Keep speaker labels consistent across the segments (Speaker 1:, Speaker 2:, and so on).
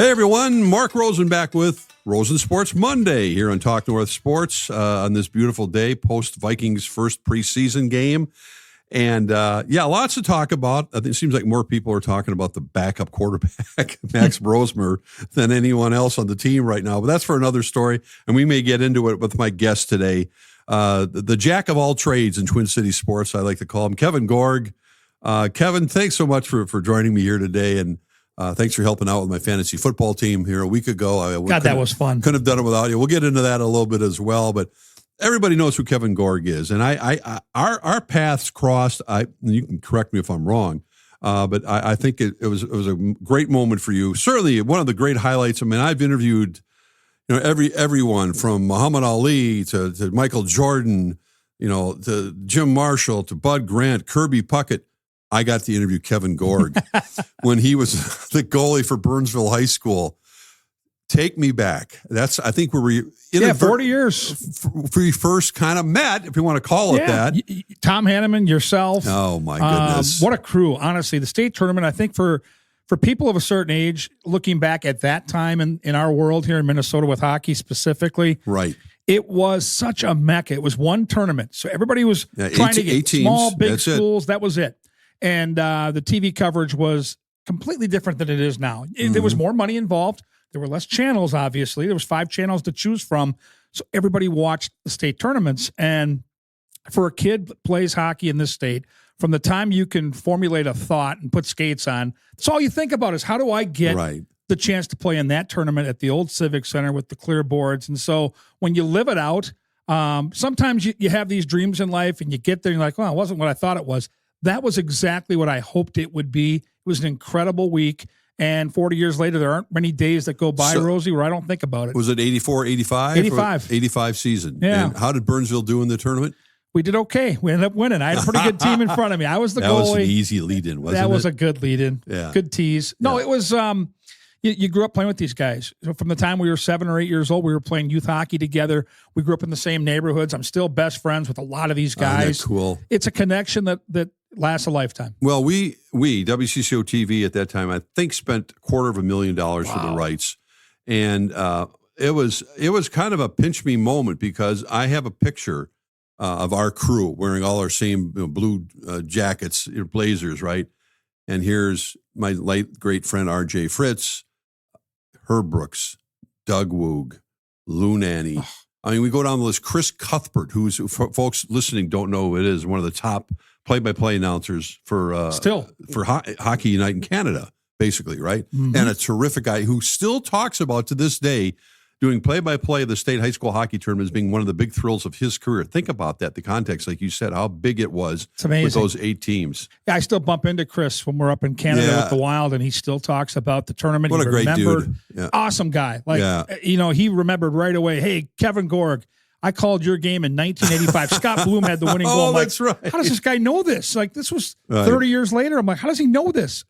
Speaker 1: Hey, everyone. Mark Rosen back with Rosen Sports Monday here on Talk North Sports on this beautiful day, post-Vikings first preseason game. And, lots to talk about. I think it seems like more people are talking about the backup quarterback, Max Brosmer, than anyone else on the team right now. But that's for another story, and we may get into it with my guest today, the jack of all trades in Twin Cities sports, I like to call him, Kevin Gorg. Kevin, thanks so much for joining me here today, and thanks for helping out with my fantasy football team here a week ago.
Speaker 2: That was fun.
Speaker 1: Couldn't have done it without you. We'll get into that a little bit as well, but everybody knows who Kevin Gorg is, and our paths crossed. You can correct me if I'm wrong, but I think it was a great moment for you. Certainly one of the great highlights. I mean, I've interviewed everyone from Muhammad Ali to Michael Jordan, to Jim Marshall to Bud Grant, Kirby Puckett. I got to interview Kevin Gorg when he was the goalie for Burnsville High School. Take me back. I think where we
Speaker 2: 40 years.
Speaker 1: We first kind of met, if you want to call it that.
Speaker 2: Tom Hanneman, yourself.
Speaker 1: Oh, my goodness.
Speaker 2: What a crew. Honestly, the state tournament, I think for people of a certain age, looking back at that time in our world here in Minnesota with hockey specifically,
Speaker 1: right?
Speaker 2: It was such a mecca. It was one tournament. So everybody was trying to get small, big schools. That was it. And the TV coverage was completely different than it is now. There was more money involved. There were less channels, obviously. There was 5 channels to choose from. So everybody watched the state tournaments. And for a kid that plays hockey in this state, from the time you can formulate a thought and put skates on, that's all you think about is how do I get the chance to play in that tournament at the old Civic Center with the clear boards. And so when you live it out, sometimes you have these dreams in life and you get there and you're like, it wasn't what I thought it was. That was exactly what I hoped it would be. It was an incredible week. And 40 years later, there aren't many days that go by, Rosie, where I don't think about it.
Speaker 1: Was it 84, 85?
Speaker 2: 85.
Speaker 1: 85 season.
Speaker 2: Yeah.
Speaker 1: And how did Burnsville do in the tournament?
Speaker 2: We did okay. We ended up winning. I had a pretty good team in front of me. I was the goalie.
Speaker 1: That was an easy lead-in, wasn't it?
Speaker 2: That was a good lead-in.
Speaker 1: Yeah.
Speaker 2: Good tease. No, it was you grew up playing with these guys. So from the time we were 7 or 8 years old, we were playing youth hockey together. We grew up in the same neighborhoods. I'm still best friends with a lot of these guys.
Speaker 1: That's cool.
Speaker 2: It's a connection that lasts a lifetime.
Speaker 1: Well, we WCCO TV at that time, I think, spent $250,000 for the rights, and it was kind of a pinch me moment because I have a picture of our crew wearing all our same blue jackets, blazers, right? And here's my late great friend R.J. Fritz, Herb Brooks, Doug Woog, Lou Nanny. Oh. I mean, we go down the list. Chris Cuthbert, who's, folks listening don't know who it is, one of the top play-by-play announcers for Hockey Unite in Canada, basically, right? Mm-hmm. And a terrific guy who still talks about, to this day, doing play-by-play of the state high school hockey tournament as being one of the big thrills of his career. Think about that, the context, like you said, how big it was with those 8 teams.
Speaker 2: Yeah, I still bump into Chris when we're up in Canada with the Wild, and he still talks about the tournament.
Speaker 1: What a great dude. Yeah.
Speaker 2: Awesome guy. He remembered right away, hey, Kevin Gorg, I called your game in 1985. Scott Bloom had the winning goal. I'm
Speaker 1: that's right.
Speaker 2: How does this guy know this? Like, this was 30 years later. I'm like, how does he know this?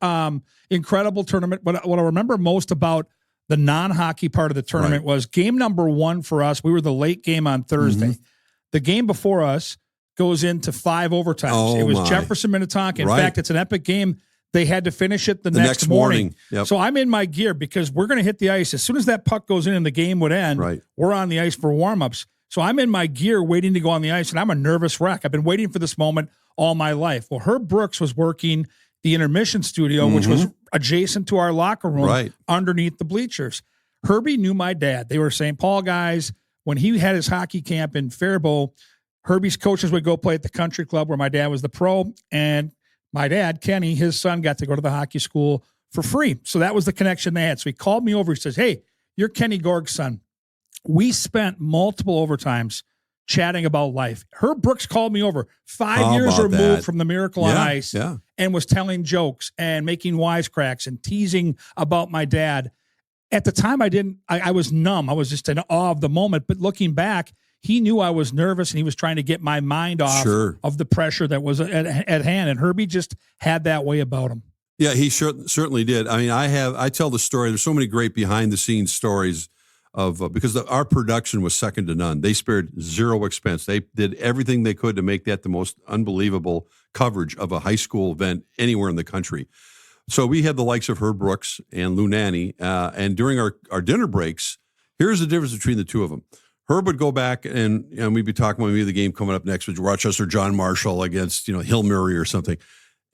Speaker 2: Incredible tournament. But what I remember most about the non-hockey part of the tournament was game number 1 for us. We were the late game on Thursday. Mm-hmm. The game before us goes into 5 overtimes. It was Jefferson, Minnetonka. In fact, it's an epic game. They had to finish it the next morning.
Speaker 1: Yep.
Speaker 2: So I'm in my gear because we're going to hit the ice. As soon as that puck goes in and the game would end, we're on the ice for warm-ups. So I'm in my gear waiting to go on the ice, and I'm a nervous wreck. I've been waiting for this moment all my life. Well, Herb Brooks was working the intermission studio, which was adjacent to our locker room underneath the bleachers. Herbie knew my dad. They were St. Paul guys. When he had his hockey camp in Faribault, Herbie's coaches would go play at the country club where my dad was the pro, and my dad, Kenny, his son, got to go to the hockey school for free. So that was the connection they had. So he called me over. He says, hey, you're Kenny Gorg's son. We spent multiple overtimes chatting about life. Herb Brooks called me over 5 years removed from the Miracle on Ice and was telling jokes and making wisecracks and teasing about my dad. At the time, I was numb. I was just in awe of the moment. But looking back, he knew I was nervous and he was trying to get my mind off of the pressure that was at hand. And Herbie just had that way about him.
Speaker 1: Yeah, he certainly did. I mean, I tell the story. There's so many great behind the scenes stories because our production was second to none. They spared zero expense. They did everything they could to make that the most unbelievable coverage of a high school event anywhere in the country. So we had the likes of Herb Brooks and Lou Nanny. And during our dinner breaks, here's the difference between the two of them. Herb would go back and we'd be talking when we had the game coming up next with Rochester John Marshall against, Hill Murray or something.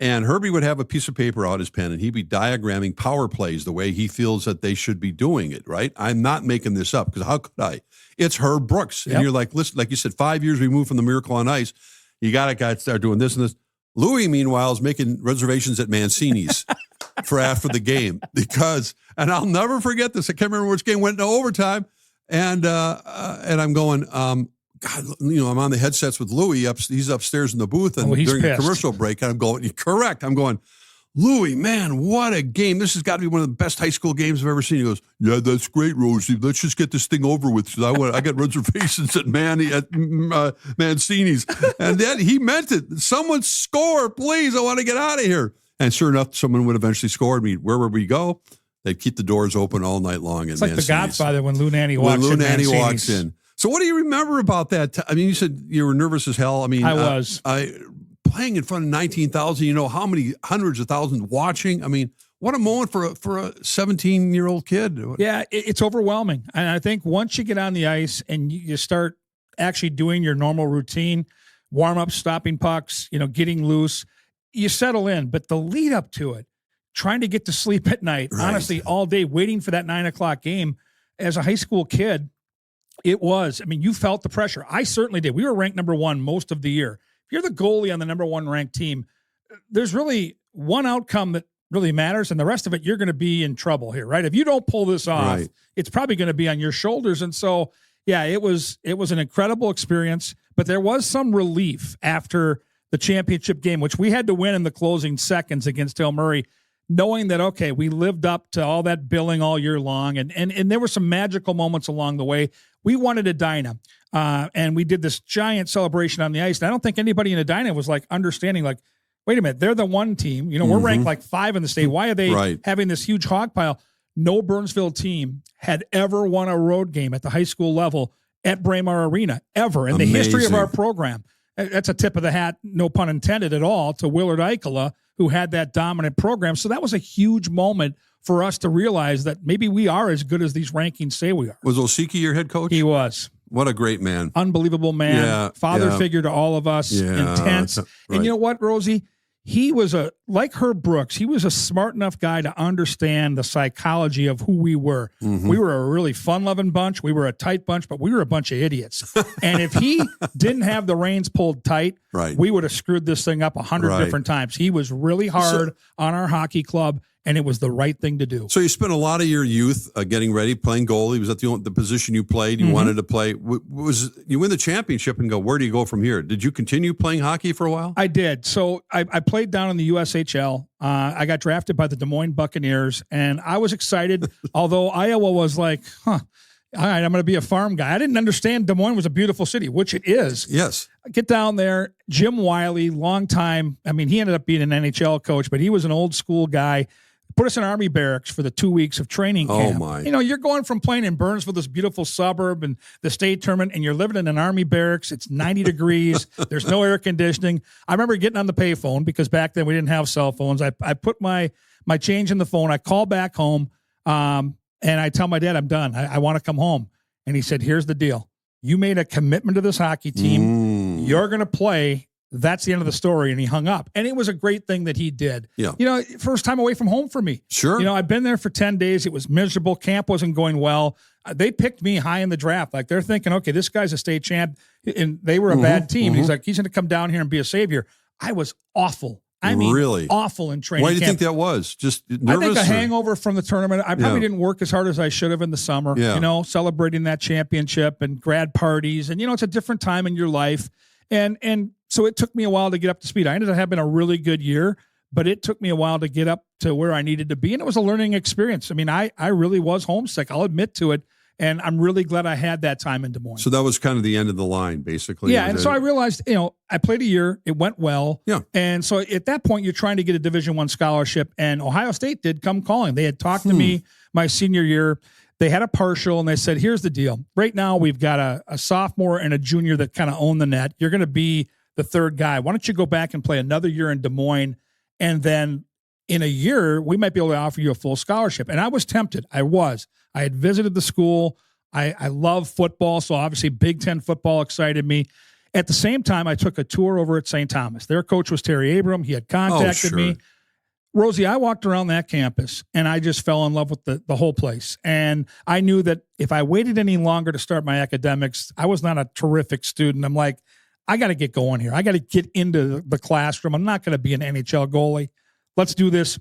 Speaker 1: And Herbie would have a piece of paper out, his pen, and he'd be diagramming power plays the way he feels that they should be doing it, right? I'm not making this up because how could I? It's Herb Brooks. And you're like, listen, like you said, 5 years removed from the Miracle on Ice. You got to start doing this and this. Louis, meanwhile, is making reservations at Mancini's for after the game and I'll never forget this. I can't remember which game went into overtime. And I'm going, God, I'm on the headsets with Louis. He's upstairs in the booth, and during a commercial break, and I'm going, correct. I'm going, Louis, man, what a game! This has got to be one of the best high school games I've ever seen. He goes, yeah, that's great, Rosie. Let's just get this thing over with. I got reservations at Mancini's, and then he meant it. Someone score, please! I want to get out of here. And sure enough, someone would eventually score. Where would we go? They'd keep the doors open all night long.
Speaker 2: It's like The Godfather when Lou Nanny walks in.
Speaker 1: So what do you remember about that? I mean, you said you were nervous as hell. I mean,
Speaker 2: I was.
Speaker 1: Playing in front of 19,000, how many hundreds of thousands watching? I mean, what a moment for a 17-year-old kid.
Speaker 2: Yeah, it's overwhelming. And I think once you get on the ice and you start actually doing your normal routine, warm-up, stopping pucks, getting loose, you settle in. But the lead up to it, trying to get to sleep at night, honestly, all day, waiting for that 9:00 game as a high school kid, you felt the pressure. I certainly did. We were ranked number 1 most of the year. If you're the goalie on the number 1 ranked team, there's really one outcome that really matters, and the rest of it, you're going to be in trouble here, right? If you don't pull this off, it's probably going to be on your shoulders. And so, yeah, it was an incredible experience, but there was some relief after the championship game, which we had to win in the closing seconds against Hill Murray, knowing that, okay, we lived up to all that billing all year long, and there were some magical moments along the way. We won at Edina, and we did this giant celebration on the ice. And I don't think anybody in Edina was understanding, wait a minute, they're the one team. We're ranked 5 in the state. Why are they having this huge hog pile? No Burnsville team had ever won a road game at the high school level at Braemar Arena, ever, in the history of our program. That's a tip of the hat, no pun intended at all, to Willard Eichela, who had that dominant program. So that was a huge moment for us to realize that maybe we are as good as these rankings say we are.
Speaker 1: Was Osiki your head coach?
Speaker 2: He was.
Speaker 1: What a great man.
Speaker 2: Unbelievable man. Father figure to all of us. Intense. And you know what, Rosie? He was like Herb Brooks, he was a smart enough guy to understand the psychology of who we were. We were a really fun-loving bunch. We were a tight bunch, but we were a bunch of idiots. And if he didn't have the reins pulled tight, we would have screwed this thing up 100 different times. He was really hard on our hockey club, and it was the right thing to do.
Speaker 1: So you spent a lot of your youth getting ready, playing goalie. Was that the position you played? You wanted to play. You win the championship and go, where do you go from here? Did you continue playing hockey for a while?
Speaker 2: I did. So I played down in the USHL. I got drafted by the Des Moines Buccaneers, and I was excited, although Iowa was like, all right, I'm going to be a farm guy. I didn't understand Des Moines was a beautiful city, which it is.
Speaker 1: Yes.
Speaker 2: I get down there. Jim Wiley, long time. I mean, he ended up being an NHL coach, but he was an old school guy. Put us in Army barracks for the 2 weeks of training camp.
Speaker 1: Oh, my.
Speaker 2: You're going from playing in Burnsville, this beautiful suburb, and the state tournament, and you're living in an Army barracks. It's 90 degrees. There's no air conditioning. I remember getting on the payphone because back then we didn't have cell phones. I put my change in the phone. I call back home, and I tell my dad I'm done. I want to come home. And he said, here's the deal. You made a commitment to this hockey team. You're going to play. That's the end of the story. And he hung up. And it was a great thing that he did. Yeah. First time away from home for me.
Speaker 1: Sure.
Speaker 2: I've been there for 10 days. It was miserable. Camp wasn't going well. They picked me high in the draft. They're thinking, okay, this guy's a state champ. And they were a bad team. He's like, he's going to come down here and be a savior. I was awful. I mean, really awful in training.
Speaker 1: Why do you think that was? Just nervous?
Speaker 2: I think a hangover from the tournament. I probably didn't work as hard as I should have in the summer, celebrating that championship and grad parties. And, it's a different time in your life. And so it took me a while to get up to speed. I ended up having a really good year, but it took me a while to get up to where I needed to be. And it was a learning experience. I mean, I really was homesick. I'll admit to it. And I'm really glad I had that time in Des Moines.
Speaker 1: So that was kind of the end of the line, basically.
Speaker 2: Yeah. And so I realized, I played a year. It went well.
Speaker 1: Yeah.
Speaker 2: And so at that point, you're trying to get a Division I scholarship. And Ohio State did come calling. They had talked to me my senior year. They had a partial, and they said, here's the deal. Right now, we've got a sophomore and a junior that kind of own the net. You're going to be the third guy. Why don't you go back and play another year in Des Moines and then in a year, we might be able to offer you a full scholarship. And I was tempted. I had visited the school. I love football. So obviously Big Ten football excited me. At the same time, I took a tour over at St. Thomas. Their coach was Terry Abram. He had contacted me. Rosie, I walked around that campus and I just fell in love with the whole place. And I knew that if I waited any longer to start my academics, I was not a terrific student. I'm like, I got to get going here. I got to get into the classroom. I'm not going to be an NHL goalie. Let's do this.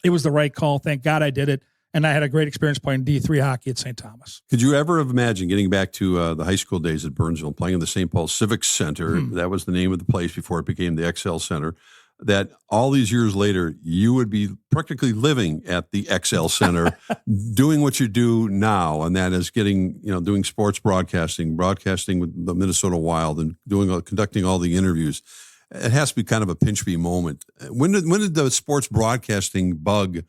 Speaker 2: It was the right call. Thank God I did it. And I had a great experience playing D3 hockey at St. Thomas.
Speaker 1: Could you ever have imagined getting back to the high school days at Burnsville, playing in the St. Paul Civic Center? That was the name of the place before it became the XL Center. That all these years later, you would be practically living at the XL Center, doing what you do now, and that is doing sports broadcasting with the Minnesota Wild, and conducting all the interviews. It has to be kind of a pinch me moment. When did the sports broadcasting bug,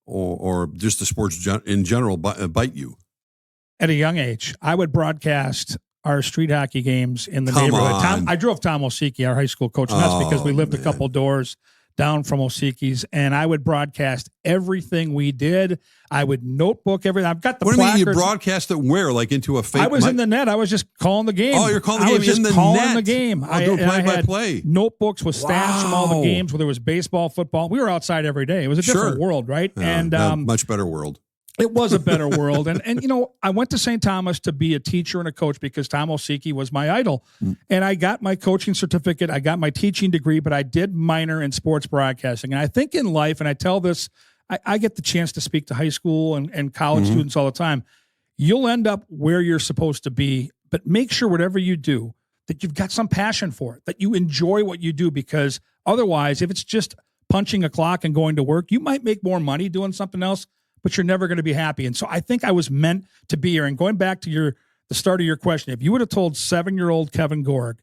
Speaker 1: or just the sports in general, bite you?
Speaker 2: At a young age, I would broadcast our street hockey games in the neighborhood. I drove Tom Osiki, our high school coach, and that's because we lived a couple doors down from Osiki's, and I would broadcast everything we did. I would notebook everything. I've got the placards.
Speaker 1: What do you mean you broadcast it where? Like into a fake?
Speaker 2: I was in the net. I was just calling the game.
Speaker 1: Oh, you're calling the game in the net? I was just calling the game.
Speaker 2: Doing play-by-play. Notebooks with stats from all the games, whether it was baseball, football. We were outside every day. It was a different world, right?
Speaker 1: Much better world.
Speaker 2: It was a better world. And I went to St. Thomas to be a teacher and a coach because Tom Osiki was my idol. And I got my coaching certificate. I got my teaching degree, but I did minor in sports broadcasting. And I think in life, and I tell this, I get the chance to speak to high school and college students all the time. You'll end up where you're supposed to be, but make sure whatever you do, that you've got some passion for it, that you enjoy what you do, because otherwise, if it's just punching a clock and going to work, you might make more money doing something else, but you're never going to be happy. And so I think I was meant to be here. And going back to the start of your question, if you would have told 7-year-old Kevin Gorg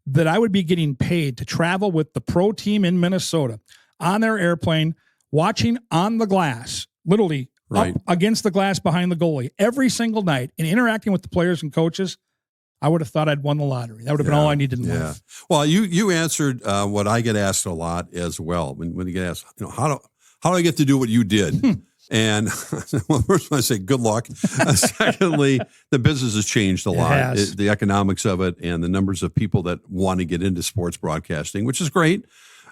Speaker 2: that I would be getting paid to travel with the pro team in Minnesota on their airplane, watching on the glass, literally up against the glass behind the goalie every single night, and interacting with the players and coaches, I would have thought I'd won the lottery. That would have been all I needed in life.
Speaker 1: Well, you answered what I get asked a lot as well. When you get asked, how do I get to do what you did? And well, first I say good luck. Secondly, the business has changed a lot. The economics of it and the numbers of people that want to get into sports broadcasting, which is great,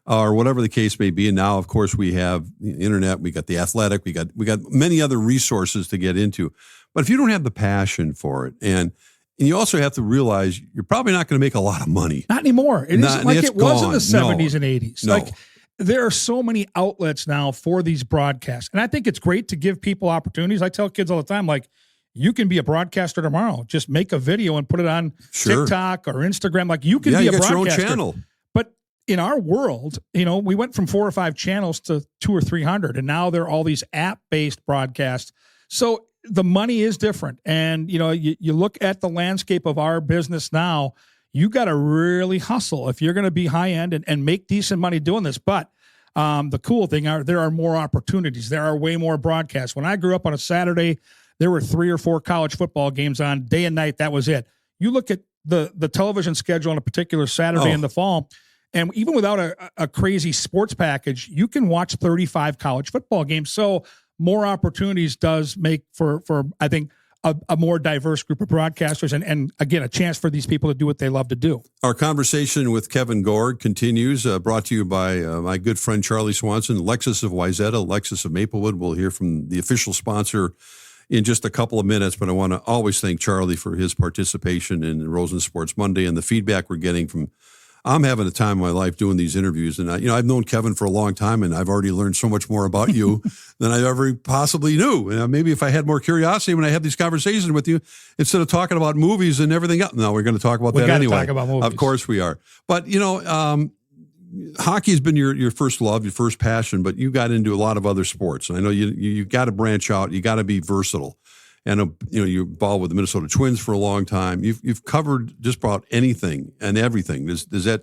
Speaker 1: or whatever the case may be. And now, of course, we have the internet, we got the Athletic, we got many other resources to get into. But if you don't have the passion for it, and you also have to realize you're probably not going to make a lot of money.
Speaker 2: Not anymore. It isn't like it was in the 70s and 80s.
Speaker 1: No.
Speaker 2: Like, there are so many outlets now for these broadcasts. And I think it's great to give people opportunities. I tell kids all the time, like, you can be a broadcaster tomorrow. Just make a video and put it on TikTok or Instagram. Like, you can be a broadcaster. Your own channel. But in our world, we went from 4 or 5 channels to 200 or 300, and now there are all these app-based broadcasts. So the money is different. And, you look at the landscape of our business now, you got to really hustle if you're going to be high end and make decent money doing this. But the cool thing there are more opportunities. There are way more broadcasts. When I grew up on a Saturday, there were 3 or 4 college football games on day and night. That was it. You look at the television schedule on a particular Saturday in the fall, and even without a crazy sports package, you can watch 35 college football games. So more opportunities does make for I think, a more diverse group of broadcasters and again, a chance for these people to do what they love to do.
Speaker 1: Our conversation with Kevin Gorg continues, brought to you by my good friend Charlie Swanson, Lexus of Wayzata, Lexus of Maplewood. We'll hear from the official sponsor in just a couple of minutes, but I want to always thank Charlie for his participation in Rosen Sports Monday and the feedback we're getting from. I'm having a time of my life doing these interviews, and I've known Kevin for a long time, and I've already learned so much more about you than I ever possibly knew. And maybe if I had more curiosity when I have these conversations with you, instead of talking about movies and everything else. No, we're going to talk about that anyway.
Speaker 2: Talk about movies.
Speaker 1: Of course we are. But hockey has been your first love, your first passion, but you got into a lot of other sports, and I know you got to branch out. You got to be versatile. And you're involved with the Minnesota Twins for a long time. You've covered just about anything and everything. Does that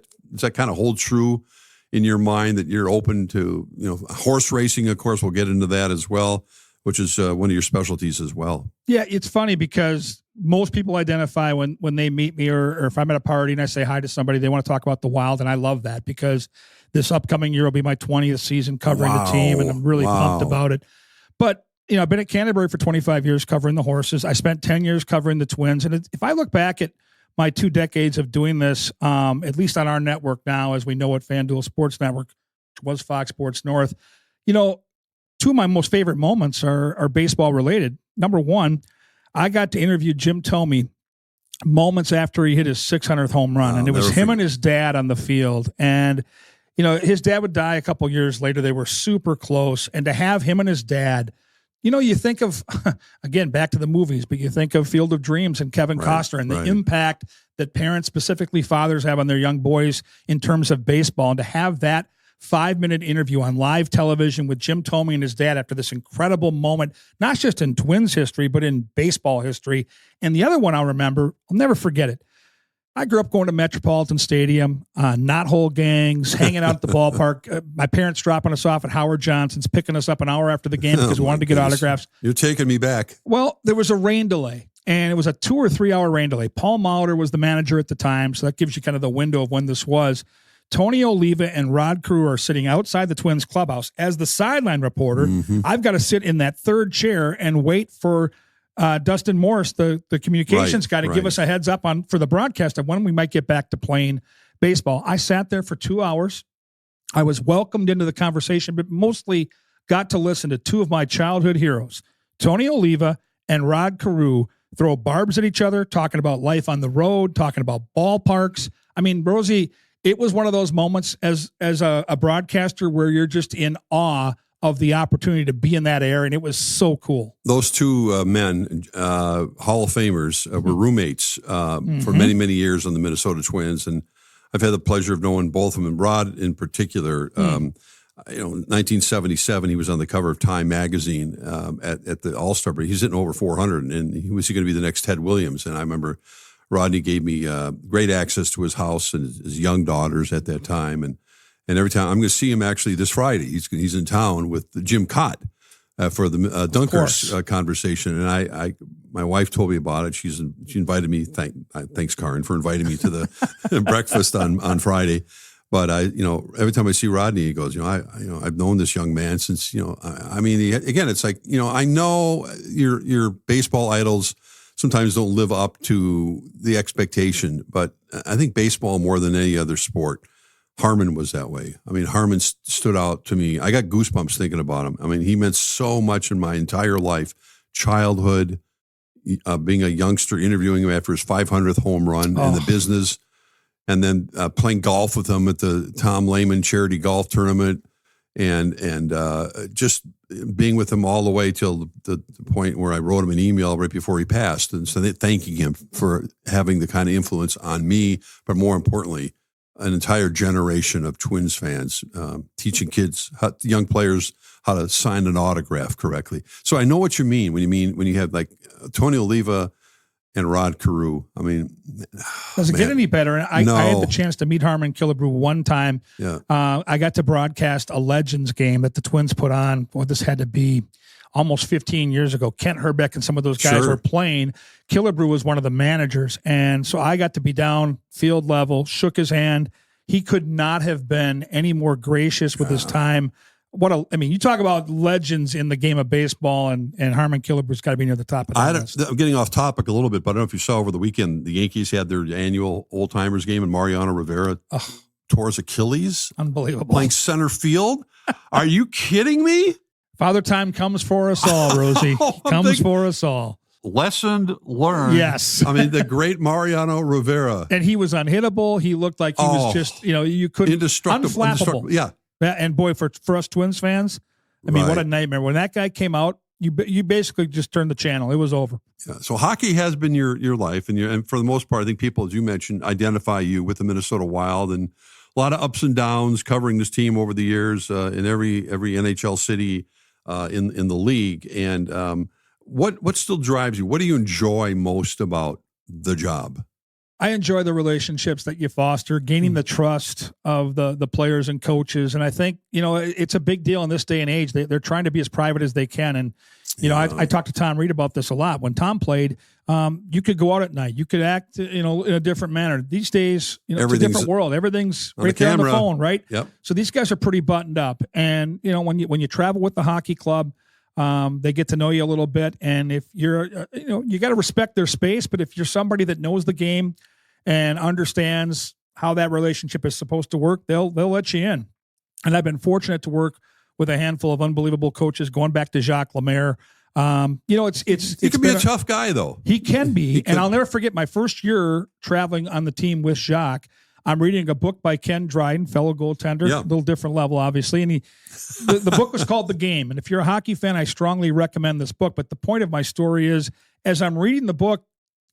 Speaker 1: kind of hold true in your mind that you're open to horse racing? Of course, we'll get into that as well, which is one of your specialties as well.
Speaker 2: Yeah, it's funny because most people identify when they meet me or if I'm at a party and I say hi to somebody, they want to talk about the Wild. And I love that because this upcoming year will be my 20th season covering the team, and I'm really pumped about it. But, I've been at Canterbury for 25 years covering the horses. I spent 10 years covering the Twins. And if I look back at my 2 decades of doing this, at least on our network now, as we know it, FanDuel Sports Network, which was Fox Sports North, 2 of my most favorite moments are baseball related. Number one, I got to interview Jim Thome moments after he hit his 600th home run. And it was him and his dad on the field. And, his dad would die a couple years later. They were super close. And to have him and his dad, you think of, again, back to the movies, but you think of Field of Dreams and Kevin Costner and the impact that parents, specifically fathers, have on their young boys in terms of baseball. And to have that 5-minute interview on live television with Jim Thome and his dad after this incredible moment, not just in Twins history, but in baseball history. And the other one I'll remember, I'll never forget it. I grew up going to Metropolitan Stadium, knothole gangs, hanging out at the ballpark. My parents dropping us off at Howard Johnson's, picking us up an hour after the game because we wanted to get autographs.
Speaker 1: You're taking me back.
Speaker 2: Well, there was a rain delay, and it was a 2 or 3 hour rain delay. Paul Molitor was the manager at the time, so that gives you kind of the window of when this was. Tony Oliva and Rod Carew are sitting outside the Twins clubhouse. As the sideline reporter, I've got to sit in that third chair and wait for Dustin Morris, the communications guy, to give us a heads up for the broadcast of when we might get back to playing baseball. I sat there for 2 hours. I was welcomed into the conversation, but mostly got to listen to 2 of my childhood heroes, Tony Oliva and Rod Carew, throw barbs at each other, talking about life on the road, talking about ballparks. I mean, Rosie, it was one of those moments as a broadcaster where you're just in awe of the opportunity to be in that air, and it was so cool.
Speaker 1: Those 2 men, Hall of Famers, were roommates for many, many years on the Minnesota Twins, and I've had the pleasure of knowing both of them. And Rod, in particular, 1977, he was on the cover of Time magazine at the All-Star break. He's hitting over 400, and he was going to be the next Ted Williams. And I remember Rodney gave me great access to his house and his young daughters at that time, and every time I'm going to see him actually this Friday. He's in town with Jim Cott for the Dunkers conversation, and my wife told me about it. She invited me. Thanks, Karin, for inviting me to the breakfast on Friday. But every time I see Rodney, he goes, I've known this young man since again, it's like I know your baseball idols sometimes don't live up to the expectation, but I think baseball more than any other sport. Harmon was that way. I mean, Harmon stood out to me. I got goosebumps thinking about him. I mean, he meant so much in my entire life, childhood, being a youngster, interviewing him after his 500th home run in the business, and then playing golf with him at the Tom Lehman charity golf tournament, and just being with him all the way till the point where I wrote him an email right before he passed, and so thanking him for having the kind of influence on me, but more importantly, an entire generation of Twins fans, teaching kids, young players, how to sign an autograph correctly. So I know what you mean when you have like Tony Oliva and Rod Carew. I mean,
Speaker 2: does it get any better? And I had the chance to meet Harmon Killebrew one time.
Speaker 1: Yeah.
Speaker 2: I got to broadcast a Legends game that the Twins put on. Well, this had to be almost 15 years ago. Kent Herbeck and some of those guys were playing. Killebrew was one of the managers. And so I got to be down field level, shook his hand. He could not have been any more gracious with his time. You talk about legends in the game of baseball, and Harmon Killebrew's got to be near the top of that list.
Speaker 1: I'm getting off topic a little bit, but I don't know if you saw over the weekend, the Yankees had their annual Old Timers game, and Mariano Rivera tore his Achilles.
Speaker 2: Unbelievable.
Speaker 1: Playing center field. Are you kidding me?
Speaker 2: Father Time comes for us all, Rosie. Comes for us all.
Speaker 1: Lesson learned.
Speaker 2: Yes.
Speaker 1: I mean, the great Mariano Rivera.
Speaker 2: And he was unhittable. He looked like he was just, you couldn't.
Speaker 1: Indestructible. Yeah.
Speaker 2: And boy, for us Twins fans, I mean, what a nightmare. When that guy came out, you basically just turned the channel. It was over.
Speaker 1: Yeah. So hockey has been your life, and for the most part, I think people, as you mentioned, identify you with the Minnesota Wild, and a lot of ups and downs covering this team over the years in every NHL city in the league. And what still drives you? What do you enjoy most about the job?
Speaker 2: I enjoy the relationships that you foster, gaining the trust of the players and coaches. And I think, it's a big deal in this day and age. They're trying to be as private as they can. And You know, I talked to Tom Reed about this a lot. When Tom played, you could go out at night. You could act, in a different manner. These days, it's a different world. Everything's right there on the phone, right?
Speaker 1: Yep.
Speaker 2: So these guys are pretty buttoned up. And, when you travel with the hockey club, they get to know you a little bit. And if you're, you got to respect their space. But if you're somebody that knows the game and understands how that relationship is supposed to work, they'll let you in. And I've been fortunate to work with a handful of unbelievable coaches, going back to Jacques Lemaire.
Speaker 1: He can be a tough guy, though.
Speaker 2: He can be. And I'll never forget my first year traveling on the team with Jacques. I'm reading a book by Ken Dryden, fellow goaltender, a little different level, obviously. And the book was called The Game. And if you're a hockey fan, I strongly recommend this book. But the point of my story is, as I'm reading the book,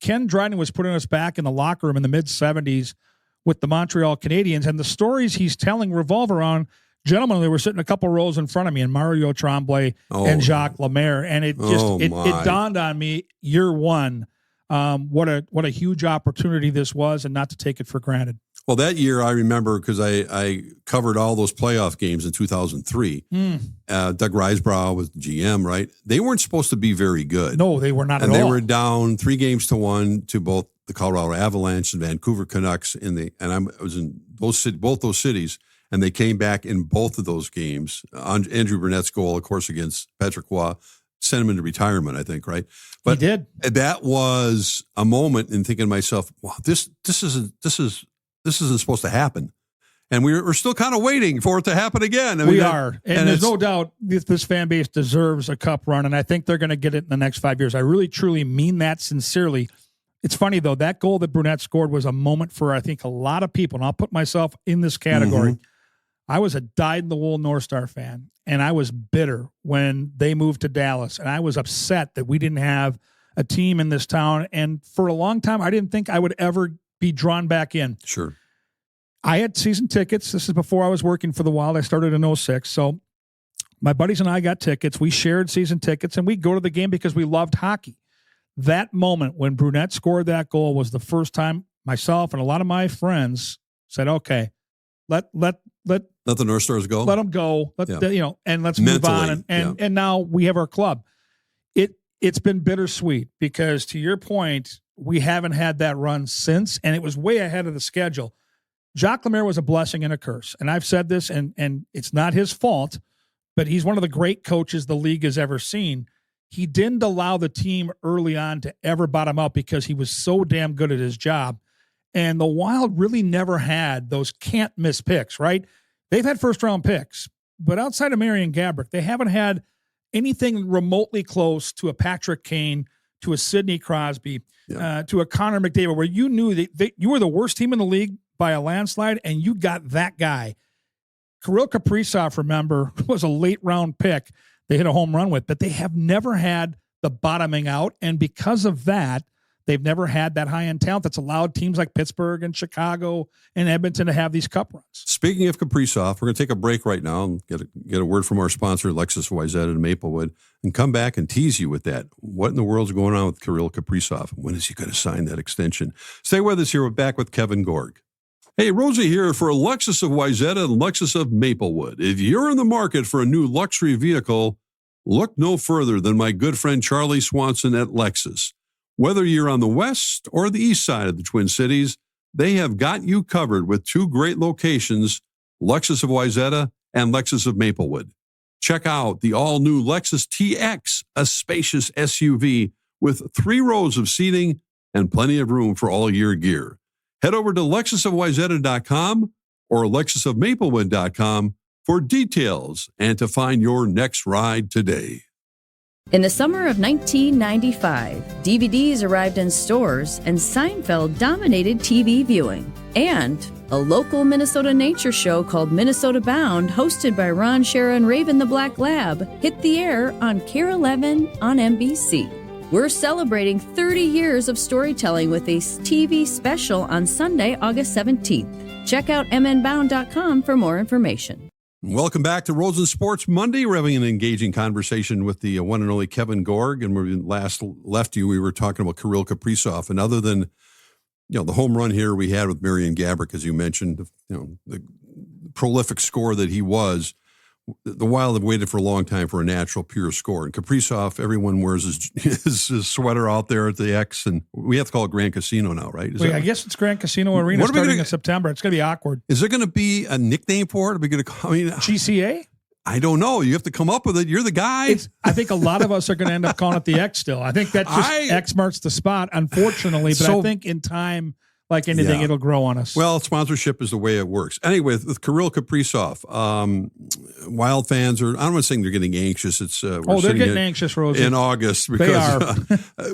Speaker 2: Ken Dryden was putting us back in the locker room in the mid-'70s with the Montreal Canadiens. And the stories he's telling revolve around gentlemen. They were sitting a couple rows in front of me, and Mario Tremblay and Jacques Lemaire. And it just it dawned on me, year one, what a huge opportunity this was, and not to take it for granted.
Speaker 1: Well, that year I remember because I covered all those playoff games in 2003. Doug Risebrough was GM, right? They weren't supposed to be very good.
Speaker 2: No, they were not at all.
Speaker 1: And they were down 3-1 to both the Colorado Avalanche and Vancouver Canucks. I was in both those cities, and they came back in both of those games. Andrew Burnett's goal, of course, against Patrick Roy, sent him into retirement, I think, right? But
Speaker 2: he did.
Speaker 1: That was a moment in thinking to myself, wow, this isn't supposed to happen. And we're still kind of waiting for it to happen again.
Speaker 2: We are. And there's no doubt this fan base deserves a cup run, and I think they're going to get it in the next 5 years. I really, truly mean that sincerely. It's funny, though, that goal that Brunette scored was a moment for, I think, a lot of people, and I'll put myself in this category. I was a dyed-in-the-wool North Star fan, and I was bitter when they moved to Dallas, and I was upset that we didn't have a team in this town. And for a long time, I didn't think I would ever be drawn back in.
Speaker 1: Sure.
Speaker 2: I had season tickets. This is before I was working for the Wild. I started in 2006. So my buddies and I got tickets. We shared season tickets, and we'd go to the game because we loved hockey. That moment when Brunette scored that goal was the first time myself and a lot of my friends said, okay, let
Speaker 1: the North Stars go.
Speaker 2: Let them go. And let's move on. And now we have our club. It's been bittersweet because, to your point, we haven't had that run since, and it was way ahead of the schedule. Jacques Lemaire was a blessing and a curse. And I've said this, and it's not his fault, but he's one of the great coaches the league has ever seen. He didn't allow the team early on to ever bottom out because he was so damn good at his job. And the Wild really never had those can't-miss picks, right? They've had first-round picks, but outside of Marian Gaborik, they haven't had anything remotely close to a Patrick Kane, to a Sidney Crosby, to a Connor McDavid, where you knew that you were the worst team in the league by a landslide, and you got that guy. Kirill Kaprizov, remember, was a late-round pick they hit a home run with, but they have never had the bottoming out, and because of that, they've never had that high-end talent that's allowed teams like Pittsburgh and Chicago and Edmonton to have these cup runs. Speaking of Kaprizov, we're going to take a break right now and get a word from our sponsor, Lexus Wayzata in Maplewood, and come back and tease you with that. What in the world's going on with Kirill Kaprizov? When is he going to sign that extension? Stay with us here. We're back with Kevin Gorg. Hey, Rosie here for Lexus of Wayzata and Lexus of Maplewood. If you're in the market for a new luxury vehicle, look no further than my good friend Charlie Swanson at Lexus. Whether you're on the west or the east side of the Twin Cities, they have got you covered with two great locations, Lexus of Wayzata and Lexus of Maplewood. Check out the all-new Lexus TX, a spacious SUV with 3 rows of seating and plenty of room for all your gear. Head over to LexusofWayzata.com or LexusofMaplewood.com for details and to find your next ride today.
Speaker 3: In the summer of 1995, DVDs arrived in stores and Seinfeld dominated TV viewing. And a local Minnesota nature show called Minnesota Bound, hosted by Ron Shera and Raven the Black Lab, hit the air on KARE 11 on NBC. We're celebrating 30 years of storytelling with a TV special on Sunday, August 17th. Check out mnbound.com for more information.
Speaker 1: Welcome back to Rosen Sports Monday. We're having an engaging conversation with the one and only Kevin Gorg. And when we last left you, we were talking about Kirill Kaprizov. And other than, the home run here we had with Marian Gaborik, as you mentioned, the prolific scorer that he was, the Wild have waited for a long time for a natural, pure score. And Kaprizov, everyone wears his sweater out there at the X, and we have to call it Grand Casino now, right?
Speaker 2: I guess it's Grand Casino Arena starting in September. It's going to be awkward.
Speaker 1: Is there going to be a nickname for it? Are we going to call
Speaker 2: GCA?
Speaker 1: I don't know. You have to come up with it. You're the guy.
Speaker 2: I think a lot of us are going to end up calling it the X still. I think that just X marks the spot, unfortunately. But I think in time, like anything, it'll grow on us.
Speaker 1: Well, sponsorship is the way it works. Anyway, with Kirill Kaprizov, Wild fans are, I don't want to say they're getting anxious. It's
Speaker 2: they're getting anxious, Rosie.
Speaker 1: In August. Because,
Speaker 2: they are.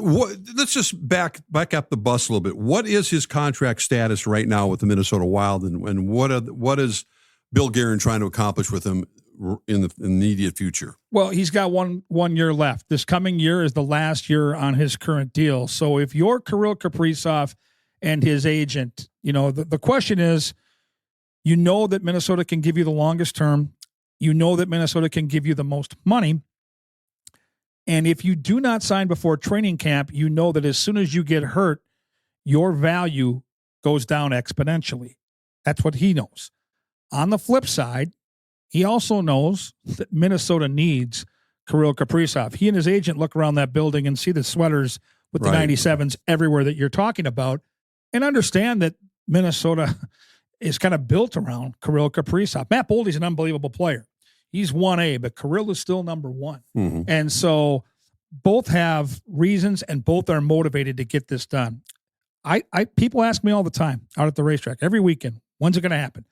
Speaker 1: Let's just back up the bus a little bit. What is his contract status right now with the Minnesota Wild, and what is Bill Guerin trying to accomplish with him in the immediate future?
Speaker 2: Well, he's got one year left. This coming year is the last year on his current deal. So if you're Kirill Kaprizov and his agent, the question is, that Minnesota can give you the longest term. That Minnesota can give you the most money. And if you do not sign before training camp, that as soon as you get hurt, your value goes down exponentially. That's what he knows. On the flip side, he also knows that Minnesota needs Kirill Kaprizov. He and his agent look around that building and see the sweaters with the 97s everywhere that you're talking about, and understand that Minnesota is kind of built around Kirill Kaprizov. Matt Boldy's an unbelievable player. He's 1A, but Kirill is still number one. Mm-hmm. And so both have reasons and both are motivated to get this done. People ask me all the time out at the racetrack, every weekend, when's it going to happen?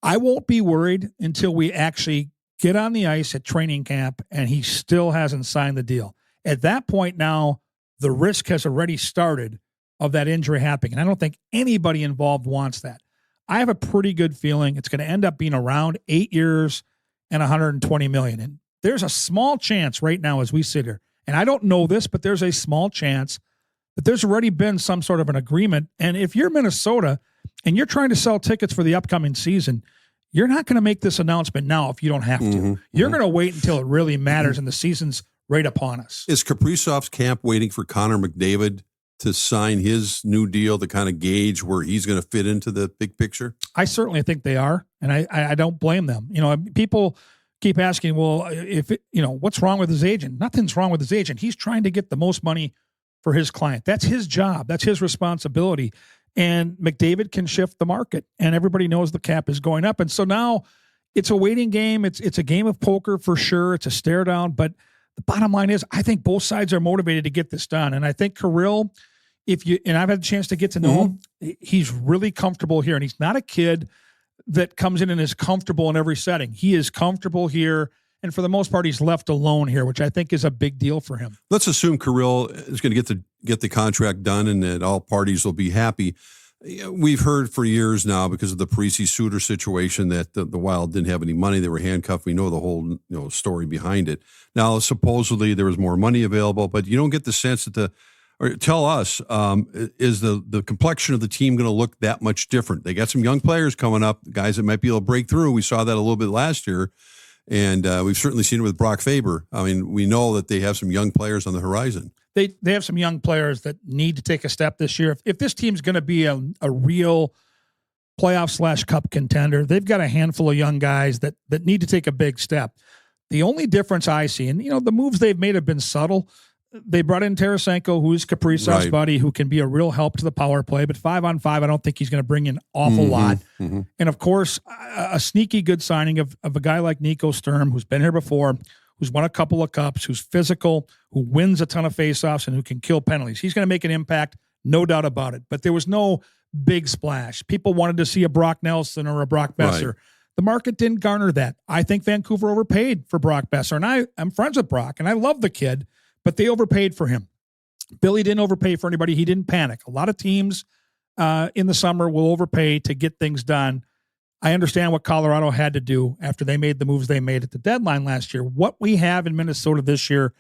Speaker 2: I won't be worried until we actually get on the ice at training camp and he still hasn't signed the deal. At that point now, the risk has already started of that injury happening. And I don't think anybody involved wants that. I have a pretty good feeling it's going to end up being around 8 years and $120 million. And there's a small chance right now as we sit here, and I don't know this, but there's a small chance that there's already been some sort of an agreement. And if you're Minnesota and you're trying to sell tickets for the upcoming season, you're not going to make this announcement now if you don't have to. Mm-hmm. You're going to wait until it really matters and the season's right upon us.
Speaker 1: Is Kaprizov's camp waiting for Connor McDavid to sign his new deal to kind of gauge where he's going to fit into the big picture? I
Speaker 2: certainly think they are, and I don't blame them. People keep asking, well, what's wrong with his agent? Nothing's wrong with his agent. He's trying to get the most money for his client. That's his job. That's his responsibility. And McDavid can shift the market, and everybody knows the cap is going up. And so now it's a waiting game. It's a game of poker for sure. It's a stare down. But the bottom line is I think both sides are motivated to get this done. And I think Kirill, and I've had a chance to get to know him, he's really comfortable here. And he's not a kid that comes in and is comfortable in every setting. He is comfortable here. And for the most part, he's left alone here, which I think is a big deal for him.
Speaker 1: Let's assume Kirill is going to get the contract done and that all parties will be happy. We've heard for years now, because of the Parisi Suter situation, that the Wild didn't have any money. They were handcuffed. We know the whole story behind it. Now, supposedly there was more money available, but you don't get the sense that tell us, is the complexion of the team going to look that much different? They got some young players coming up, guys that might be able to break through. We saw that a little bit last year. And we've certainly seen it with Brock Faber. I mean, we know that they have some young players on the horizon.
Speaker 2: They have some young players that need to take a step this year. If this team's going to be a real playoff/cup contender, they've got a handful of young guys that need to take a big step. The only difference I see, and the moves they've made have been subtle. They brought in Tarasenko, who's Kaprizov's buddy, who can be a real help to the power play. But 5-on-5, I don't think he's going to bring an awful lot. Mm-hmm. And, of course, a sneaky good signing of a guy like Nico Sturm, who's been here before, who's won a couple of cups, who's physical, who wins a ton of faceoffs, and who can kill penalties. He's going to make an impact, no doubt about it. But there was no big splash. People wanted to see a Brock Nelson or a Brock Besser. Right. The market didn't garner that. I think Vancouver overpaid for Brock Besser. And I'm friends with Brock, and I love the kid, but they overpaid for him. Billy didn't overpay for anybody. He didn't panic. A lot of teams in the summer will overpay to get things done. I understand what Colorado had to do after they made the moves they made at the deadline last year. What we have in Minnesota this year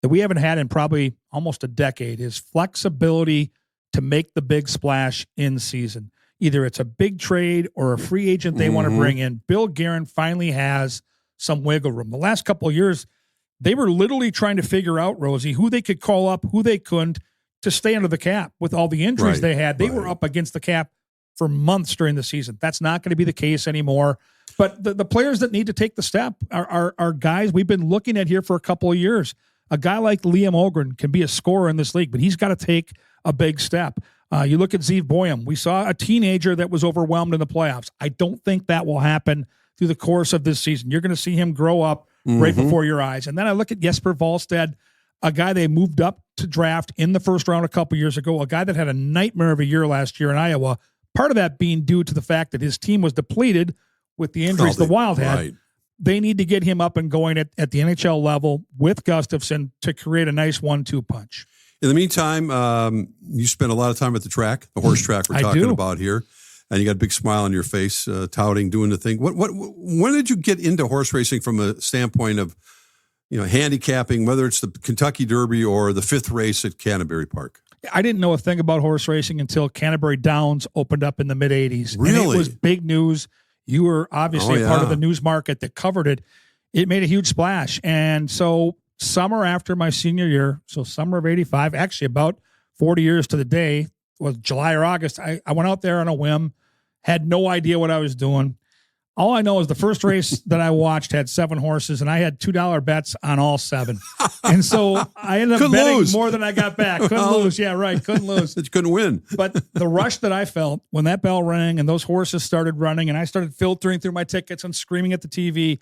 Speaker 2: that we haven't had in probably almost a decade is flexibility to make the big splash in season. Either it's a big trade or a free agent they want to bring in. Bill Guerin finally has some wiggle room. The last couple of years, they were literally trying to figure out, Rosie, who they could call up, who they couldn't, to stay under the cap with all the injuries they had. They were up against the cap for months during the season. That's not going to be the case anymore. But the players that need to take the step are guys we've been looking at here for a couple of years. A guy like Liam Ogren can be a scorer in this league, but he's got to take a big step. You look at Zeev Boyum. We saw a teenager that was overwhelmed in the playoffs. I don't think that will happen through the course of this season. You're going to see him grow up right before your eyes. And then I look at Jesper Wallstedt, a guy they moved up to draft in the first round a couple years ago, a guy that had a nightmare of a year last year in Iowa, part of that being due to the fact that his team was depleted with the injuries the Wild had.
Speaker 1: Right.
Speaker 2: They need to get him up and going at the NHL level with Gustafsson to create a nice 1-2 punch.
Speaker 1: In the meantime, you spend a lot of time at the track, the horse track we're talking about here, and you got a big smile on your face, touting, doing the thing. When did you get into horse racing from a standpoint of, handicapping, whether it's the Kentucky Derby or the 5th race at Canterbury Park?
Speaker 2: I didn't know a thing about horse racing until Canterbury Downs opened up in the mid-'80s.
Speaker 1: Really?
Speaker 2: And it was big news. You were obviously a part of the news market that covered it. It made a huge splash. And so summer after my senior year, so summer of 85, actually about 40 years to the day, was July or August, I went out there on a whim, had no idea what I was doing. All I know is the first race that I watched had 7 horses, and I had $2 bets on all 7. And so I ended up betting more than I got back. Couldn't lose. Yeah, right. Couldn't lose.
Speaker 1: You couldn't win.
Speaker 2: But the rush that I felt when that bell rang and those horses started running and I started filtering through my tickets and screaming at the TV,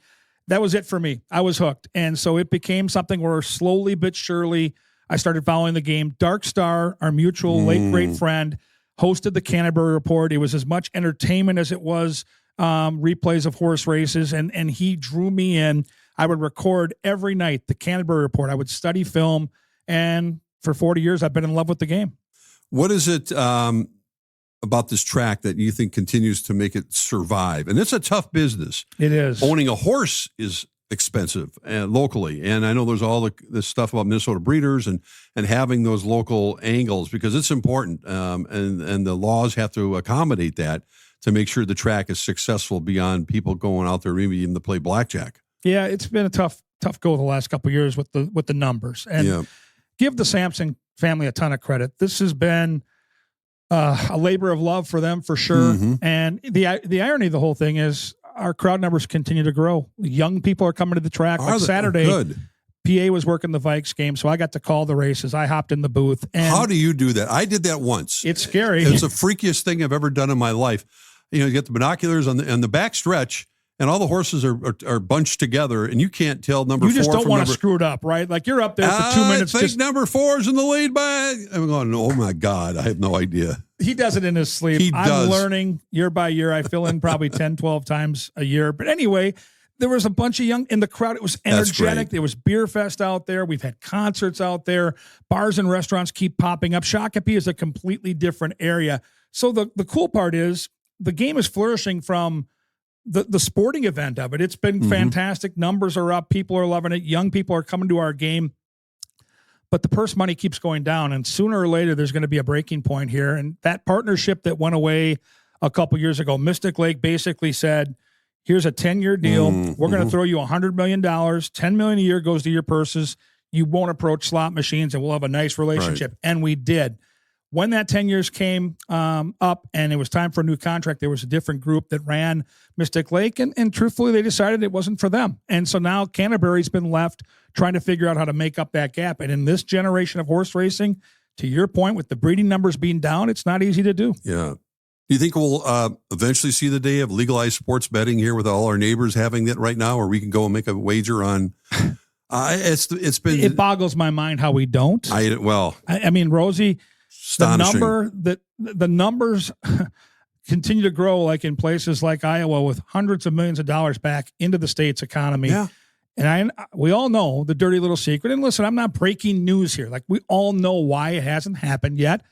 Speaker 2: that was it for me. I was hooked. And so it became something where slowly but surely I started following the game. Dark Star, our mutual late great friend, hosted the Canterbury Report. It was as much entertainment as it was replays of horse races, and he drew me in. I would record every night the Canterbury Report. I would study film, and for 40 years, I've been in love with the game.
Speaker 1: What is it about this track that you think continues to make it survive? And it's a tough business.
Speaker 2: It is.
Speaker 1: Owning a horse is expensive locally, and I know there's all this stuff about Minnesota breeders and having those local angles because it's important, and the laws have to accommodate that to make sure the track is successful beyond people going out there maybe even to play blackjack.
Speaker 2: Yeah, it's been a tough go the last couple of years with the numbers, and give the Sampson family a ton of credit. This has been a labor of love for them for sure. And the irony of the whole thing is our crowd numbers continue to grow. Young people are coming to the track. Like Saturday, PA was working the Vikes game, so I got to call the races. I hopped in the booth. And
Speaker 1: how do you do that? I did that once.
Speaker 2: It's scary.
Speaker 1: It's the freakiest thing I've ever done in my life. You get the binoculars on the back stretch, and all the horses are bunched together, and you can't tell number 4
Speaker 2: You just
Speaker 1: from
Speaker 2: don't want to
Speaker 1: number...
Speaker 2: screw it up, right? Like you're up there for 2 minutes.
Speaker 1: I think number 4 is in the lead by... I'm going, oh my God, I have no idea.
Speaker 2: He does it in his sleep. I'm learning year by year. I fill in probably 10, 12 times a year. But anyway, there was a bunch of young in the crowd. It was energetic. There was beer fest out there. We've had concerts out there. Bars and restaurants keep popping up. Shakopee is a completely different area. So the cool part is the game is flourishing from the sporting event of it. It's been fantastic. Numbers are up. People are loving it. Young people are coming to our game. But the purse money keeps going down, and sooner or later there's going to be a breaking point here. And that partnership that went away a couple years ago, Mystic Lake basically said, here's a 10-year deal. We're going to throw you $100 million. $10 million a year goes to your purses. You won't approach slot machines, and we'll have a nice relationship. Right. And we did. When that 10 years came up and it was time for a new contract, there was a different group that ran Mystic Lake, and truthfully, they decided it wasn't for them. And so now Canterbury's been left trying to figure out how to make up that gap. And in this generation of horse racing, to your point, with the breeding numbers being down, it's not easy to do.
Speaker 1: Yeah. Do you think we'll eventually see the day of legalized sports betting here with all our neighbors having that right now, or we can go and make a wager on? It
Speaker 2: boggles my mind how we don't.
Speaker 1: I
Speaker 2: mean, Rosie, the numbers continue to grow, like in places like Iowa, with hundreds of millions of dollars back into the state's economy. Yeah. And we all know the dirty little secret. And listen, I'm not breaking news here. Like, we all know why it hasn't happened yet.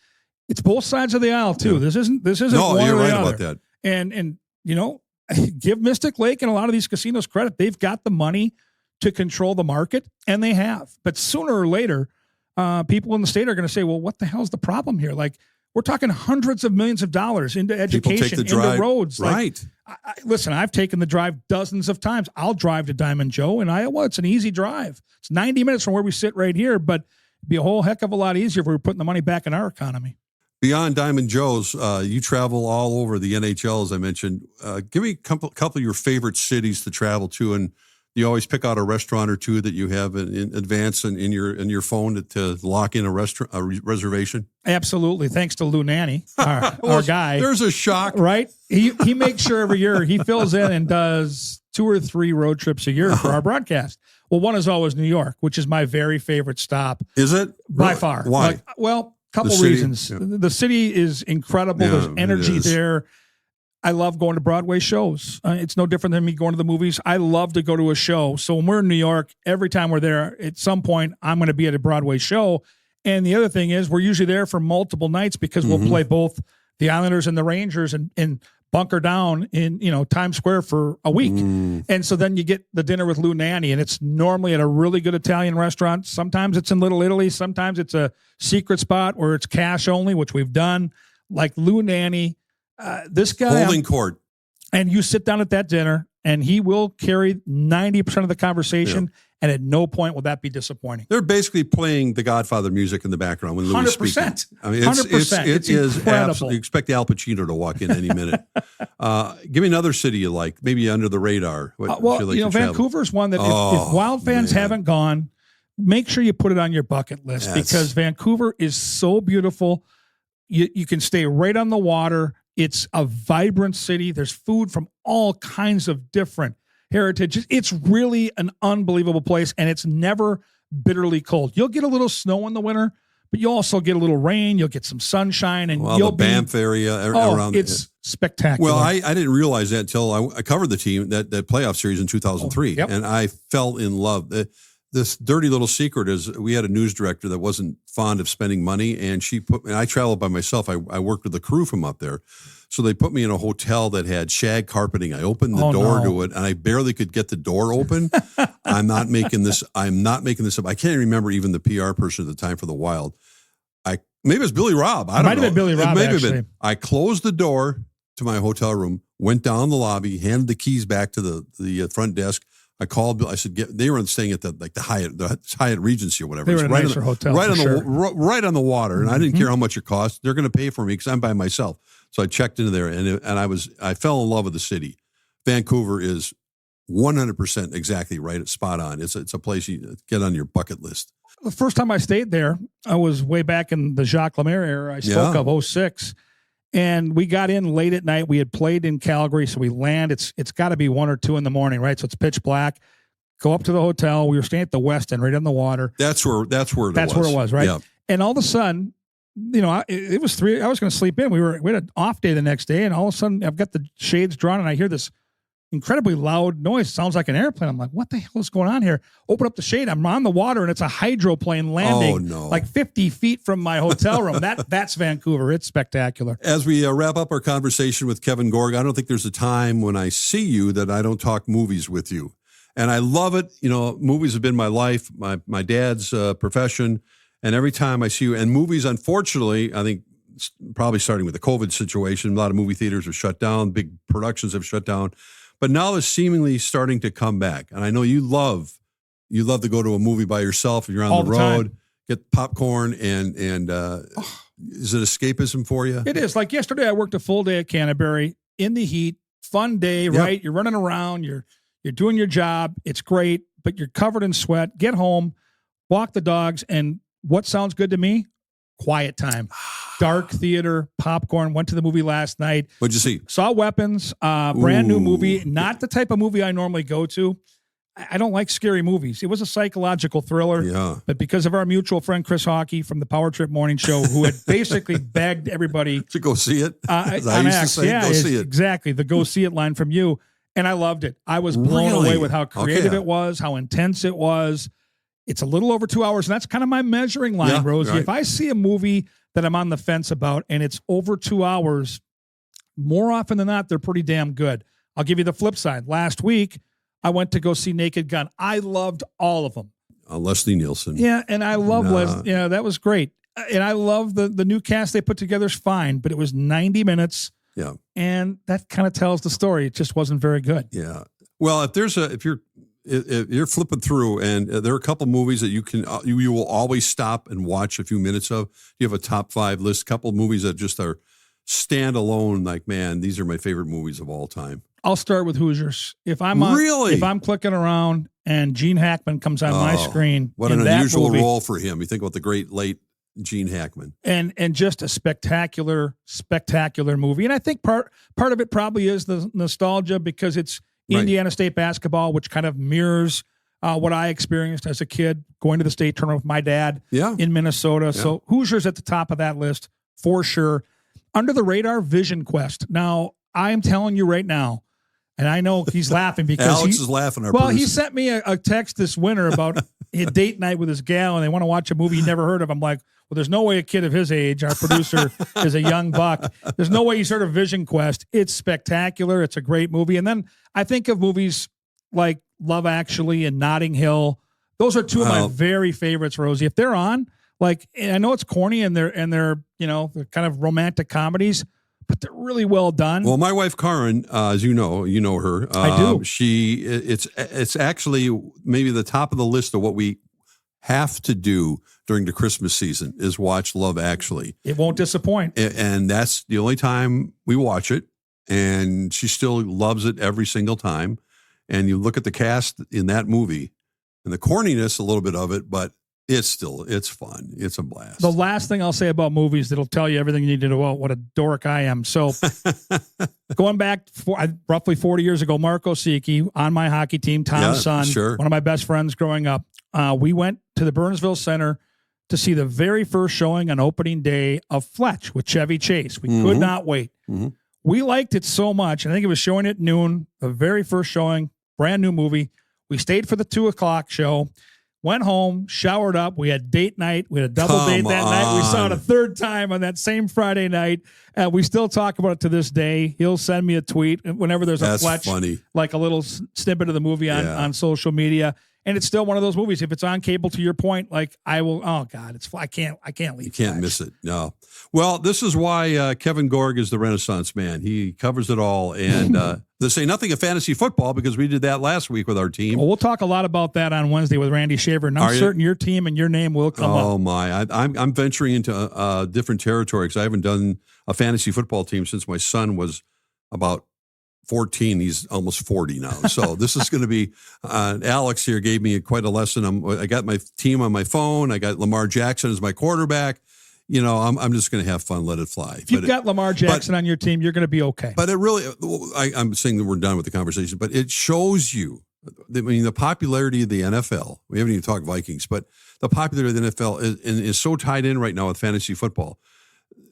Speaker 2: It's both sides of the aisle too. Yeah. This isn't
Speaker 1: no,
Speaker 2: one
Speaker 1: you're
Speaker 2: or the
Speaker 1: right
Speaker 2: other.
Speaker 1: about that.
Speaker 2: And give Mystic Lake and a lot of these casinos credit. They've got the money to control the market, and they have. But sooner or later, people in the state are going to say, well, what the hell's the problem here? Like, we're talking hundreds of millions of dollars into education, into roads.
Speaker 1: Right.
Speaker 2: Listen, I've taken the drive dozens of times. I'll drive to Diamond Joe in Iowa. It's an easy drive. It's 90 minutes from where we sit right here, but it'd be a whole heck of a lot easier if we were putting the money back in our economy.
Speaker 1: Beyond Diamond Joe's, you travel all over the NHL, as I mentioned. Give me a couple of your favorite cities to travel to, and you always pick out a restaurant or two that you have in advance and in your phone to lock in a reservation.
Speaker 2: Absolutely, thanks to Lou Nanny, our guy.
Speaker 1: There's a shock,
Speaker 2: right? He makes sure every year he fills in and does 2 or 3 road trips a year for our broadcast. Well, one is always New York, which is my very favorite stop.
Speaker 1: Is it?
Speaker 2: By far?
Speaker 1: Why?
Speaker 2: Couple reasons. Yeah. The city is incredible. Yeah, there's energy there. I love going to Broadway shows. It's no different than me going to the movies. I love to go to a show. So when we're in New York, every time we're there, at some point, I'm going to be at a Broadway show. And the other thing is we're usually there for multiple nights because we'll play both the Islanders and the Rangers and bunker down in, Times Square for a week. And so then you get the dinner with Lou Nanny, and it's normally at a really good Italian restaurant. Sometimes it's in Little Italy. Sometimes it's a secret spot where it's cash only, which we've done. Like Lou Nanny, this guy.
Speaker 1: Holding court.
Speaker 2: And you sit down at that dinner, and he will carry 90% of the conversation. Yeah. And at no point will that be disappointing.
Speaker 1: They're basically playing the Godfather music in the background when Louis is speaking.
Speaker 2: 100%. I mean, 100%.
Speaker 1: It is absolutely. You expect Al Pacino to walk in any minute. Give me another city you like, maybe under the radar.
Speaker 2: Vancouver's one that if Wild fans haven't gone, make sure you put it on your bucket list because Vancouver is so beautiful. You can stay right on the water. It's a vibrant city. There's food from all kinds of different heritage. It's really an unbelievable place, and it's never bitterly cold. You'll get a little snow in the winter, but you'll also get a little rain. You'll get some sunshine, and you'll
Speaker 1: the Banff area around.
Speaker 2: It's spectacular.
Speaker 1: Well, I didn't realize that until I covered the team that playoff series in 2003, and I fell in love. This dirty little secret is we had a news director that wasn't fond of spending money, and I traveled by myself. I worked with the crew from up there. So they put me in a hotel that had shag carpeting. I opened the door to it, and I barely could get the door open. I'm not making this up. I can't remember even the PR person at the time for the Wild. Maybe it was Billy Robb. I don't know. It might have been Billy Robb, actually. I closed the door to my hotel room, went down the lobby, handed the keys back to the front desk. I called Bill. I said, they were staying at the Hyatt Regency or whatever.
Speaker 2: They were in a nicer hotel,
Speaker 1: right on the water, and I didn't care how much it cost. They're going to pay for me because I'm by myself. So I checked into there, and I fell in love with the city. Vancouver is 100% exactly right, spot on. It's a place you get on your bucket list.
Speaker 2: The first time I stayed there, I was way back in the Jacques Lemaire era. I spoke of 2006. And we got in late at night. We had played in Calgary, so we land. It's got to be 1 or 2 in the morning, right? So it's pitch black. Go up to the hotel. We were staying at the West End, right on the water.
Speaker 1: That's where it was,
Speaker 2: right?
Speaker 1: Yeah.
Speaker 2: And all of a sudden, it was 3. I was going to sleep in. We had an off day the next day, and all of a sudden, I've got the shades drawn, and I hear this incredibly loud noise. It sounds like an airplane. I'm like, what the hell is going on here? Open up the shade. I'm on the water, and it's a hydroplane landing like 50 feet from my hotel room. That's Vancouver. It's spectacular.
Speaker 1: As we wrap up our conversation with Kevin Gorg, I don't think there's a time when I see you that I don't talk movies with you. And I love it. Movies have been my life, my dad's profession. And every time I see you, and movies, unfortunately, I think probably starting with the COVID situation, a lot of movie theaters are shut down, big productions have shut down. But now they're seemingly starting to come back. And I know you love to go to a movie by yourself. If you're on the road, get popcorn and is it escapism for you?
Speaker 2: It is. Like yesterday, I worked a full day at Canterbury in the heat, fun day, right? You're running around, you're doing your job. It's great, but you're covered in sweat. Get home, walk the dogs, and what sounds good to me? Quiet time. Dark theater, popcorn, went to the movie last night.
Speaker 1: What'd you see?
Speaker 2: Saw Weapons, brand new movie. Not the type of movie I normally go to. I don't like scary movies. It was a psychological thriller, but because of our mutual friend Chris Hockey from the Power Trip Morning Show, who had basically begged everybody
Speaker 1: to go see it,
Speaker 2: on X, see it. Exactly, the go see it line from you, and I loved it. I was blown away with how creative it was, how intense it was. It's a little over 2 hours, and that's kind of my measuring line, Rosie. Right. If I see a movie that I'm on the fence about and it's over 2 hours, more often than not, they're pretty damn good. I'll give you the flip side. Last week, I went to go see Naked Gun. I loved all of them.
Speaker 1: Leslie Nielsen.
Speaker 2: Yeah, and I love Leslie. Yeah, that was great. And I love the new cast they put together is fine, but it was 90 minutes.
Speaker 1: Yeah.
Speaker 2: And that kind of tells the story. It just wasn't very good.
Speaker 1: Yeah. Well, if you're you're flipping through, and there are a couple movies that you will always stop and watch a few minutes of. You have a top 5 list, a couple movies that just are standalone. Like, man, these are my favorite movies of all time.
Speaker 2: I'll start with Hoosiers. If I'm clicking around and Gene Hackman comes on my screen,
Speaker 1: what an unusual role for him. You think about the great late Gene Hackman,
Speaker 2: and just a spectacular movie. And I think part of it probably is the nostalgia, because it's Indiana State basketball, which kind of mirrors what I experienced as a kid going to the state tournament with my dad in Minnesota. Yeah. So Hoosiers at the top of that list for sure. Under the radar, Vision Quest. Now, I am telling you right now, and I know he's laughing because
Speaker 1: Alex is laughing.
Speaker 2: He sent me a text this winter about a date night with his gal, and they want to watch a movie he never heard of. I'm like, well, there's no way a kid of his age, our producer, is a young buck. There's no way he's heard of Vision Quest. It's spectacular. It's a great movie. And then I think of movies like Love Actually and Notting Hill. Those are two of my very favorites, Rosie. If they're on, like, and I know it's corny and they're they're kind of romantic comedies, but they're really well done.
Speaker 1: Well, my wife Karen, as you know her.
Speaker 2: I do.
Speaker 1: It's actually maybe the top of the list of what we have to do during the Christmas season is watch Love Actually.
Speaker 2: It won't disappoint.
Speaker 1: And that's the only time we watch it. And she still loves it every single time. And you look at the cast in that movie and the corniness, a little bit of it, but it's fun. It's a blast.
Speaker 2: The last thing I'll say about movies that'll tell you everything you need to know about what a dork I am. So going back roughly 40 years ago, Marco Sicchi on my hockey team, Tom's son, one of my best friends growing up, we went to the Burnsville Center to see the very first showing on opening day of Fletch with Chevy Chase. We could not wait. Mm-hmm. We liked it so much. I think it was showing at noon, the very first showing, brand new movie. We stayed for the 2:00 show. Went home, showered up. We had date night. We had a double date that night. We saw it a third time on that same Friday night. We still talk about it to this day. He'll send me a tweet whenever there's a Fletch, like a little snippet of the movie on social media. And it's still one of those movies. If it's on cable, to your point, like I will. Oh God, I can't leave.
Speaker 1: You can't miss it. No. Well, this is why Kevin Gorg is the Renaissance man. He covers it all. And to say nothing of fantasy football, because we did that last week with our team.
Speaker 2: Well, we'll talk a lot about that on Wednesday with Randy Shaver. And I'm certain your team and your name will come up.
Speaker 1: Oh my! I'm venturing into different territory because I haven't done a fantasy football team since my son was about 14. He's almost 40 now. So this is going to be, Alex here gave me quite a lesson. I got my team on my phone. I got Lamar Jackson as my quarterback. I'm just going to have fun, let it fly.
Speaker 2: If you've got Lamar Jackson on your team, you're going to be okay.
Speaker 1: But it really, I'm saying that we're done with the conversation, but it shows you, the popularity of the NFL. We haven't even talked Vikings, but the popularity of the NFL is so tied in right now with fantasy football.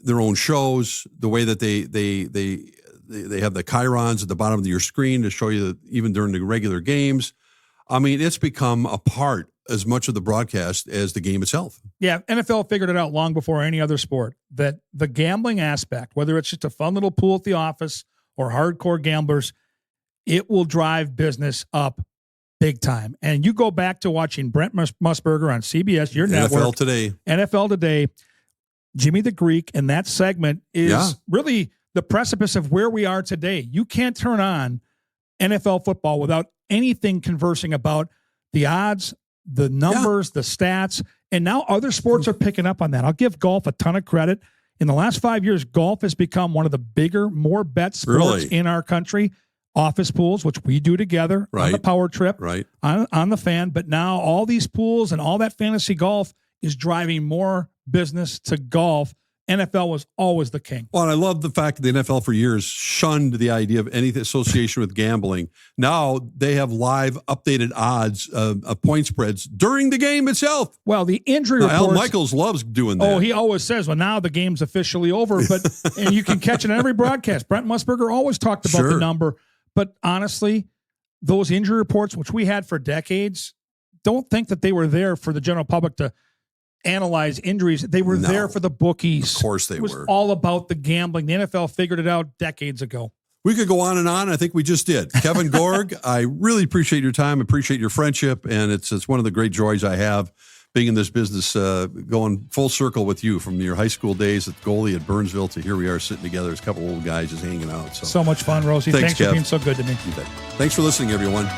Speaker 1: Their own shows, the way that they have the chyrons at the bottom of your screen to show you that even during the regular games. I mean, it's become a part as much of the broadcast as the game itself.
Speaker 2: Yeah, NFL figured it out long before any other sport, that the gambling aspect, whether it's just a fun little pool at the office or hardcore gamblers, it will drive business up big time. And you go back to watching Brent Musburger on CBS, your network. NFL Today, Jimmy the Greek, and that segment is really the precipice of where we are today. You can't turn on NFL football without anything conversing about the odds, the numbers, the stats, and now other sports are picking up on that. I'll give golf a ton of credit. In the last 5 years, golf has become one of the bigger, more bet sports in our country. Office pools, which we do together on the Power Trip, on the Fan. But now all these pools and all that fantasy golf is driving more business to golf. NFL was always the king.
Speaker 1: Well, and I love the fact that the NFL for years shunned the idea of any association with gambling. Now they have live updated odds of point spreads during the game itself.
Speaker 2: Well, the injury reports.
Speaker 1: Al Michaels loves doing that.
Speaker 2: Oh, he always says, well, now the game's officially over. But and you can catch it on every broadcast. Brent Musburger always talked about the number. But honestly, those injury reports, which we had for decades, don't think that they were there for the general public to analyze injuries. They were there for the bookies.
Speaker 1: Of course they were.
Speaker 2: It was all about the gambling. The NFL figured it out decades ago.
Speaker 1: We could go on and on. I think we just did. Kevin Gorg, I really appreciate your time, appreciate your friendship, and it's one of the great joys I have being in this business, going full circle with you from your high school days at goalie at Burnsville to here we are sitting together as a couple old guys just hanging out.
Speaker 2: So much fun, Rosie. Thanks for being so good to me.
Speaker 1: Thanks for listening, everyone.